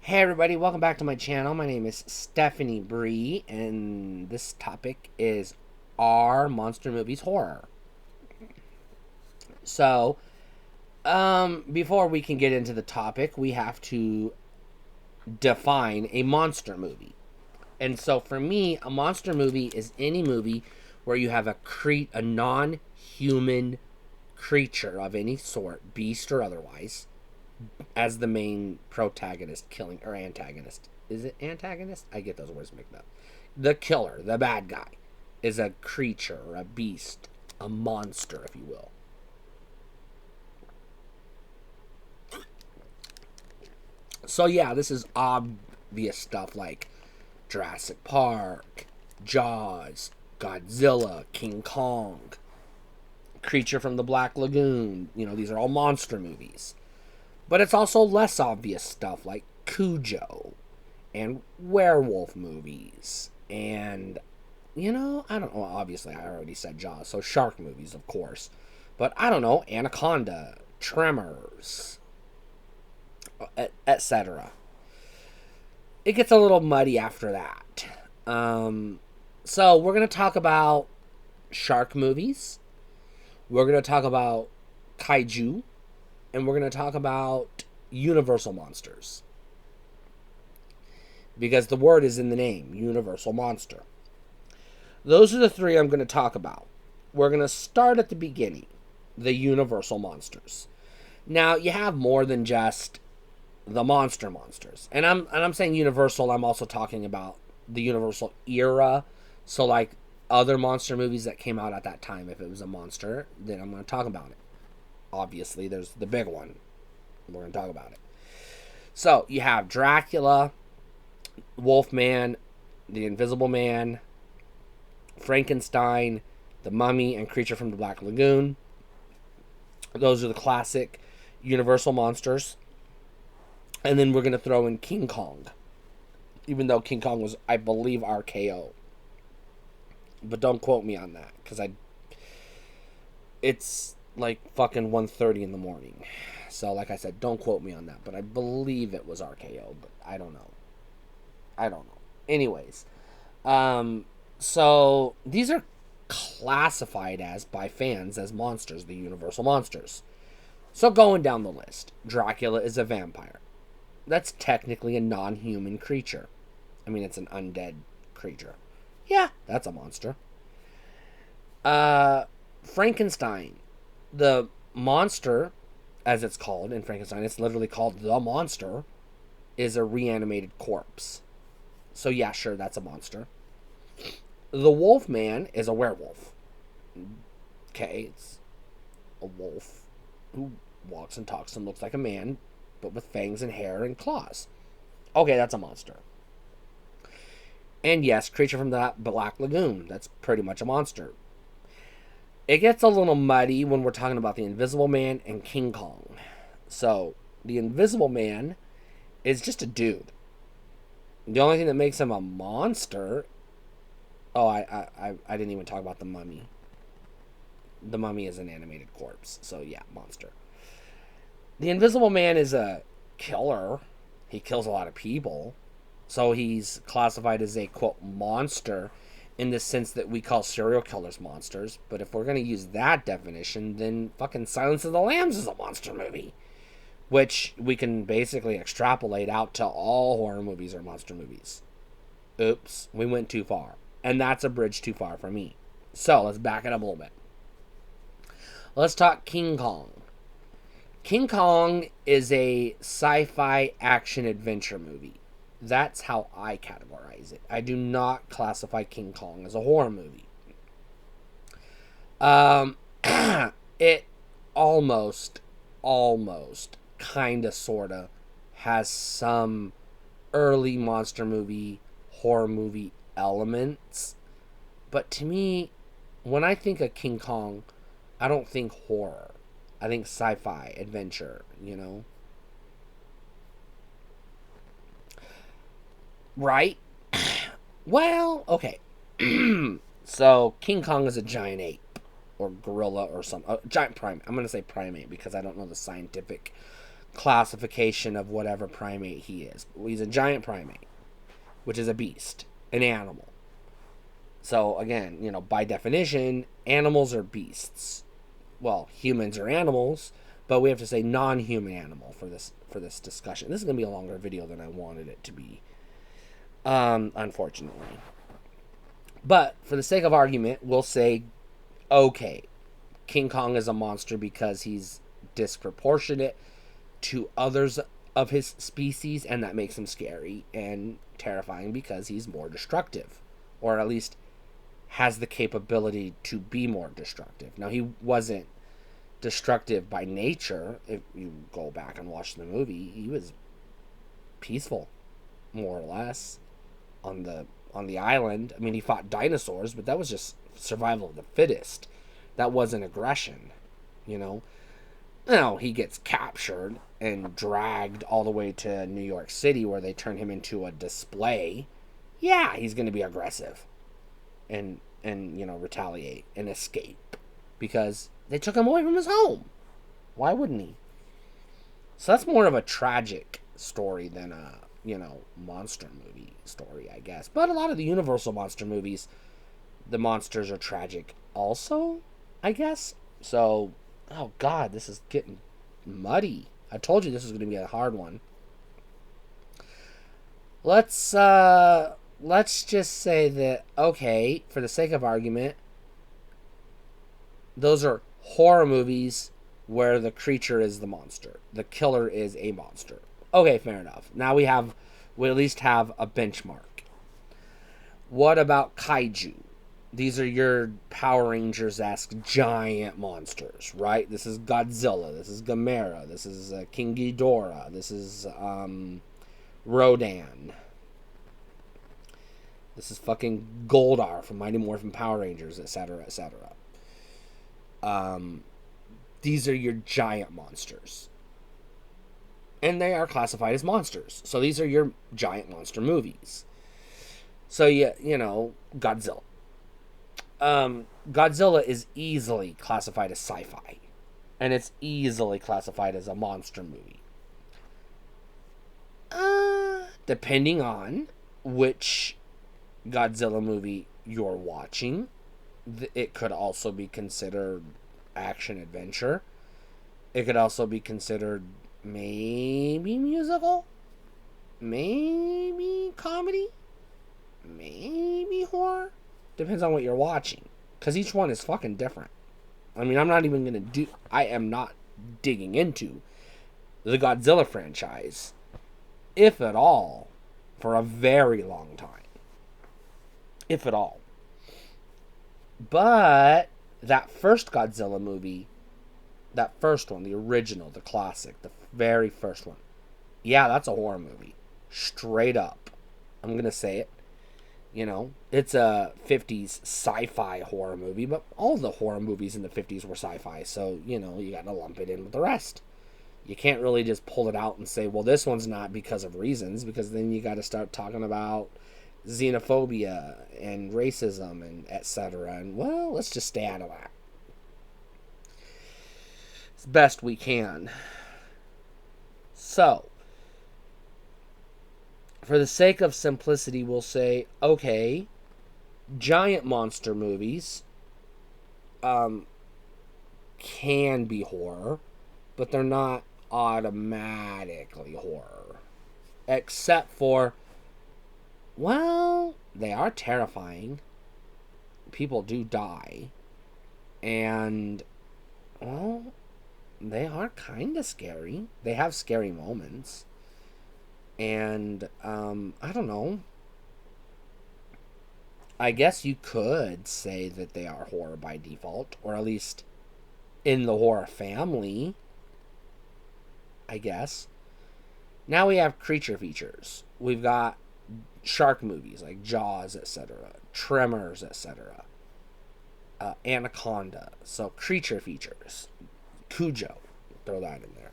Hey everybody, welcome back to my channel. My name is Stephanie Bree, and this topic is, are monster movies horror? So, before we can get into the topic, we have to define a monster movie. And so for me, a monster movie is any movie where you have a non-human creature of any sort, beast or otherwise, as the main protagonist, killing, or antagonist. Is it antagonist? I get those words mixed up. The killer, the bad guy, is a creature, a beast, a monster, if you will. So yeah, this is obvious stuff like Jurassic Park, Jaws, Godzilla, King Kong, Creature from the Black Lagoon. These are all monster movies. But it's also less obvious stuff like Cujo and werewolf movies. And, I don't know. Obviously, I already said Jaws. So shark movies, of course. But I don't know. Anaconda, Tremors, etc. It gets a little muddy after that. So we're going to talk about shark movies. We're going to talk about kaiju. And we're going to talk about Universal monsters. Because the word is in the name, Universal monster. Those are the three I'm going to talk about. We're going to start at the beginning, the Universal monsters. Now, you have more than just the monsters. And I'm saying Universal, I'm also talking about the Universal era. So like other monster movies that came out at that time, if it was a monster, then I'm going to talk about it. Obviously, there's the big one. We're going to talk about it. So, you have Dracula, Wolfman, the Invisible Man, Frankenstein, the Mummy, and Creature from the Black Lagoon. Those are the classic Universal monsters. And then we're going to throw in King Kong. Even though King Kong was, I believe, RKO. But don't quote me on that, because it's like fucking 1:30 in the morning. So like I said, don't quote me on that, but I believe it was RKO, but I don't know. Anyways, so these are classified as by fans as monsters, the Universal monsters. So going down the list, Dracula is a vampire. That's technically a non-human creature. I mean, it's an undead creature. Yeah, that's a monster. Frankenstein, the monster, as it's called in Frankenstein, it's literally called the monster, is a reanimated corpse. So yeah, sure, that's a monster. The Wolfman is a werewolf. Okay, it's a wolf who walks and talks and looks like a man, but with fangs and hair and claws. Okay, that's a monster. And yes, Creature from the Black Lagoon, that's pretty much a monster. It gets a little muddy when we're talking about the Invisible Man and King Kong. So, the Invisible Man is just a dude. The only thing that makes him a monster... Oh, I didn't even talk about the Mummy. The Mummy is an animated corpse. So, yeah, monster. The Invisible Man is a killer. He kills a lot of people. So, he's classified as a, quote, monster... in the sense that we call serial killers monsters. But if we're going to use that definition, then fucking Silence of the Lambs is a monster movie. Which we can basically extrapolate out to all horror movies or monster movies. Oops, we went too far. And that's a bridge too far for me. So, let's back it up a little bit. Let's talk King Kong. King Kong is a sci-fi action adventure movie. That's how I categorize it. I do not classify King Kong as a horror movie. It almost, kind of, sort of, has some early monster movie, horror movie elements. But to me, when I think of King Kong, I don't think horror. I think sci-fi, adventure, Right? Well, okay. So, King Kong is a giant ape. Or gorilla or some... giant primate. I'm going to say primate because I don't know the scientific classification of whatever primate he is. He's a giant primate, which is a beast, an animal. So again, by definition, animals are beasts. Well, humans are animals, but we have to say non-human animal for this discussion. This is going to be a longer video than I wanted it to be, unfortunately. But for the sake of argument, we'll say, okay, King Kong is a monster because he's disproportionate to others of his species, and that makes him scary and terrifying because he's more destructive, or at least has the capability to be more destructive. Now, he wasn't destructive by nature. If you go back and watch the movie, he was peaceful, more or less, on the island. I mean, he fought dinosaurs, but that was just survival of the fittest. That wasn't aggression, Now, he gets captured and dragged all the way to New York City, where they turn him into a display. Yeah, he's going to be aggressive and retaliate and escape because they took him away from his home. Why wouldn't he? So that's more of a tragic story than a monster movie story, I guess. But a lot of the Universal monster movies, the monsters are tragic also, I guess. So, oh god, this is getting muddy. I told you this was going to be a hard one. Let's just say that, okay, for the sake of argument, those are horror movies where the creature is the monster. The killer is a monster. Okay, fair enough. Now we at least have a benchmark. What about kaiju? These are your Power Rangers-esque giant monsters, right? This is Godzilla. This is Gamera. This is King Ghidorah. This is Rodan. This is fucking Goldar from Mighty Morphin Power Rangers, etc., etc. These are your giant monsters. And they are classified as monsters. So these are your giant monster movies. So, Godzilla. Godzilla is easily classified as sci-fi. And it's easily classified as a monster movie. Depending on which Godzilla movie you're watching, it could also be considered action-adventure. It could also be considered maybe musical, maybe comedy, maybe horror. Depends on what you're watching, because each one is fucking different. I mean, I am not digging into the Godzilla franchise, if at all, for a very long time. If at all. But that first Godzilla movie, that first one, the original, the classic, the very first one, yeah, that's a horror movie. Straight up. I'm going to say it. It's a 50s sci-fi horror movie, but all the horror movies in the 50s were sci-fi, so, you got to lump it in with the rest. You can't really just pull it out and say, well, this one's not because of reasons, because then you got to start talking about xenophobia and racism and etc. And, well, let's just stay out of that as best we can. So, for the sake of simplicity, we'll say, okay, giant monster movies can be horror, but they're not automatically horror. Except for, well, they are terrifying. People do die. And, well, they are kind of scary. They have scary moments. And, I don't know. I guess you could say that they are horror by default, or at least in the horror family, I guess. Now we have creature features. We've got shark movies like Jaws, etc., Tremors, etc., Anaconda. So creature features. Cujo, throw that in there.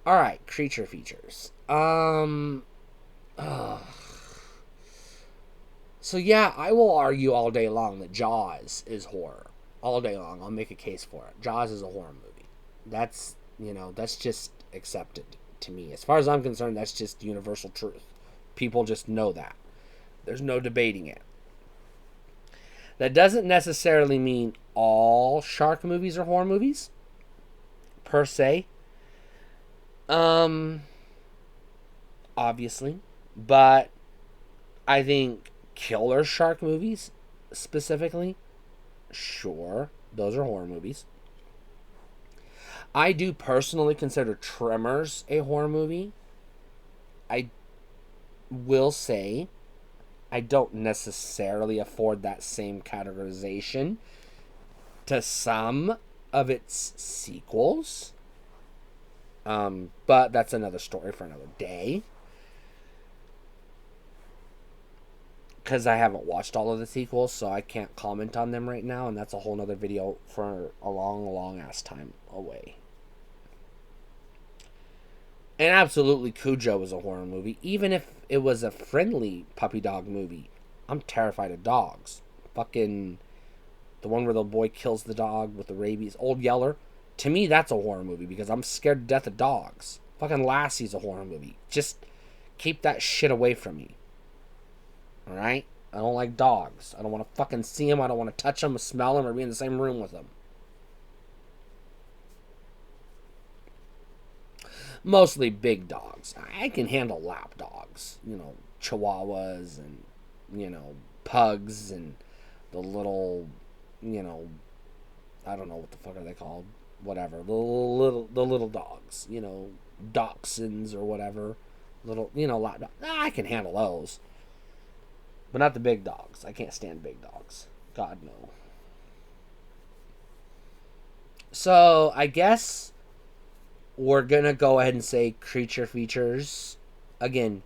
All right, creature features. So yeah, I will argue all day long that Jaws is horror. All day long, I'll make a case for it. Jaws is a horror movie. That's just accepted to me. As far as I'm concerned, that's just universal truth. People just know that. There's no debating it. That doesn't necessarily mean all shark movies are horror movies, per se. Obviously. But I think killer shark movies, specifically, sure, those are horror movies. I do personally consider Tremors a horror movie. I will say I don't necessarily afford that same categorization to some of its sequels. But that's another story for another day. Because I haven't watched all of the sequels, so I can't comment on them right now, and that's a whole nother video for a long, long ass time away. And absolutely, Cujo is a horror movie. Even if it was a friendly puppy dog movie, I'm terrified of dogs. Fucking the one where the boy kills the dog with the rabies. Old Yeller. To me, that's a horror movie because I'm scared to death of dogs. Fucking Lassie's a horror movie. Just keep that shit away from me. Alright? I don't like dogs. I don't want to fucking see them. I don't want to touch them, or smell them, or be in the same room with them. Mostly big dogs. I can handle lap dogs. Chihuahuas and, pugs and the little, I don't know what the fuck are they called. Whatever. The little dogs. Dachshunds or whatever. Little, lap dogs. I can handle those. But not the big dogs. I can't stand big dogs. God, no. So, I guess we're gonna go ahead and say creature features, again,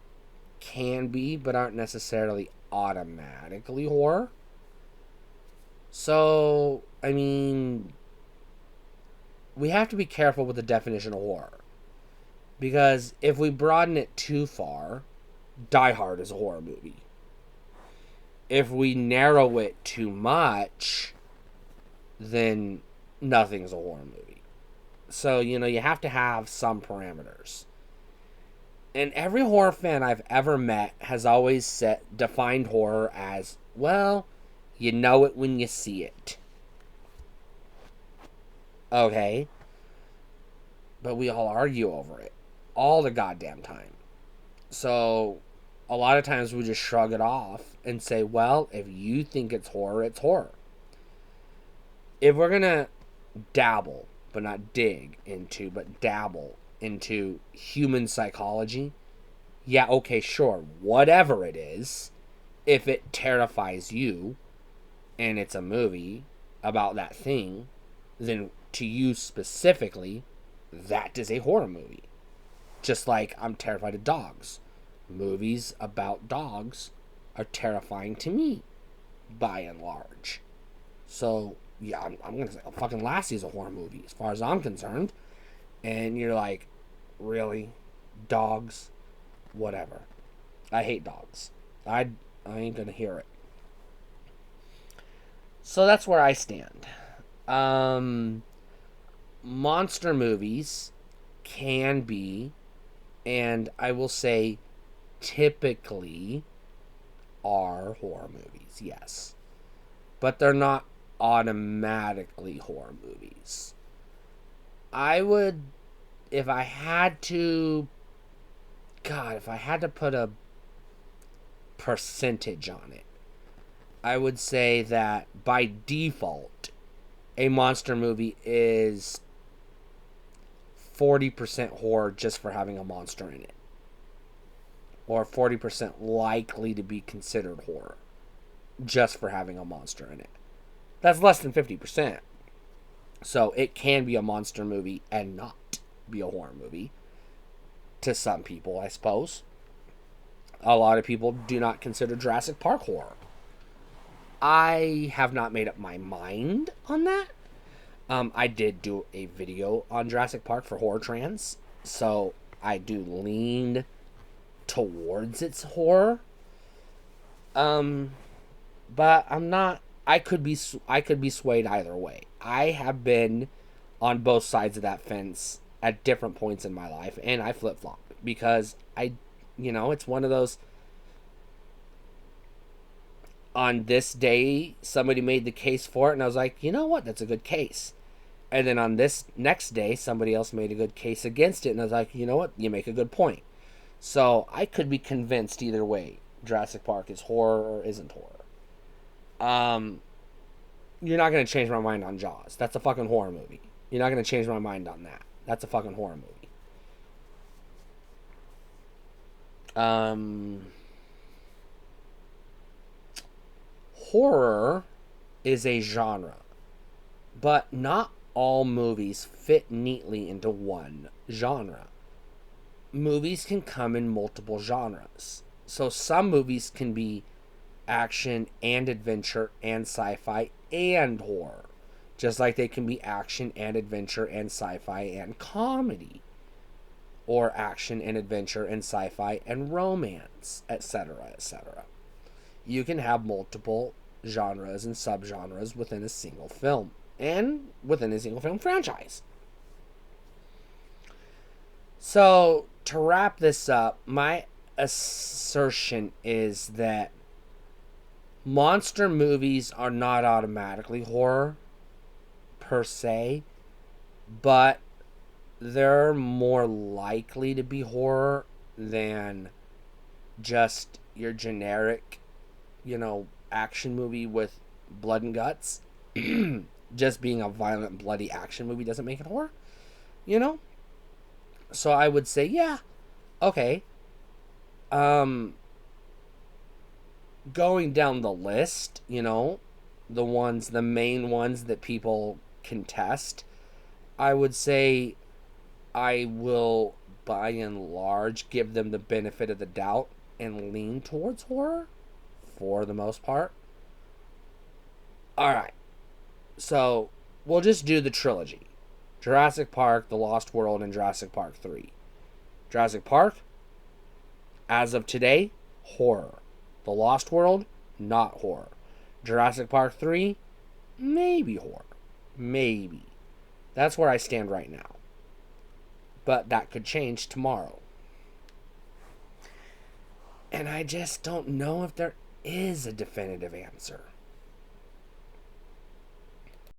can be, but aren't necessarily automatically horror. So, I mean, we have to be careful with the definition of horror. Because if we broaden it too far, Die Hard is a horror movie. If we narrow it too much, then nothing's a horror movie. So, you have to have some parameters. And every horror fan I've ever met has always defined horror as, well, you know it when you see it. Okay? But we all argue over it. All the goddamn time. So, a lot of times we just shrug it off and say, well, if you think it's horror, it's horror. If we're going to dabble, but not dig into, but dabble into human psychology, yeah, okay, sure, whatever it is, if it terrifies you and it's a movie about that thing, then to you specifically, that is a horror movie. Just like I'm terrified of dogs. Movies about dogs are terrifying to me, by and large. So, yeah, I'm going to say fucking Lassie's a horror movie, as far as I'm concerned. And you're like, really? Dogs? Whatever. I hate dogs. I ain't going to hear it. So that's where I stand. Monster movies can be, and I will say typically are horror movies, yes. But they're not automatically horror movies. I would, if I had to put a percentage on it, I would say that by default, a monster movie is 40% horror just for having a monster in it. Or 40% likely to be considered horror just for having a monster in it. That's less than 50%. So it can be a monster movie and not be a horror movie. To some people, I suppose. A lot of people do not consider Jurassic Park horror. I have not made up my mind on that. I did do a video on Jurassic Park for Horror Trans, so I do lean towards its horror. But I'm not. I could be swayed either way. I have been on both sides of that fence at different points in my life, and I flip flop because it's one of those. On this day, somebody made the case for it, and I was like, you know what, that's a good case. And then on this next day, somebody else made a good case against it, and I was like, you know what, you make a good point. So I could be convinced either way. Jurassic Park is horror or isn't horror. You're not going to change my mind on Jaws. That's a fucking horror movie. You're not going to change my mind on that. That's a fucking horror movie. Horror is a genre, but not all movies fit neatly into one genre. Movies can come in multiple genres. So some movies can be action and adventure and sci-fi and horror, just like they can be action and adventure and sci-fi and comedy, or action and adventure and sci-fi and romance, etc., etc. You can have multiple genres and subgenres within a single film and within a single film franchise. So, to wrap this up, my assertion is that monster movies are not automatically horror per se, but they're more likely to be horror than just your generic, action movie with blood and guts. Just being a violent, bloody action movie doesn't make it horror, So I would say, yeah, okay. Going down the list, the main ones that people contest, I would say I will, by and large, give them the benefit of the doubt and lean towards horror for the most part. Alright, so we'll just do the trilogy. Jurassic Park, The Lost World, and Jurassic Park 3. Jurassic Park, as of today, horror. The Lost World, not horror. Jurassic Park 3, maybe horror. Maybe. That's where I stand right now. But that could change tomorrow. And I just don't know if there is a definitive answer.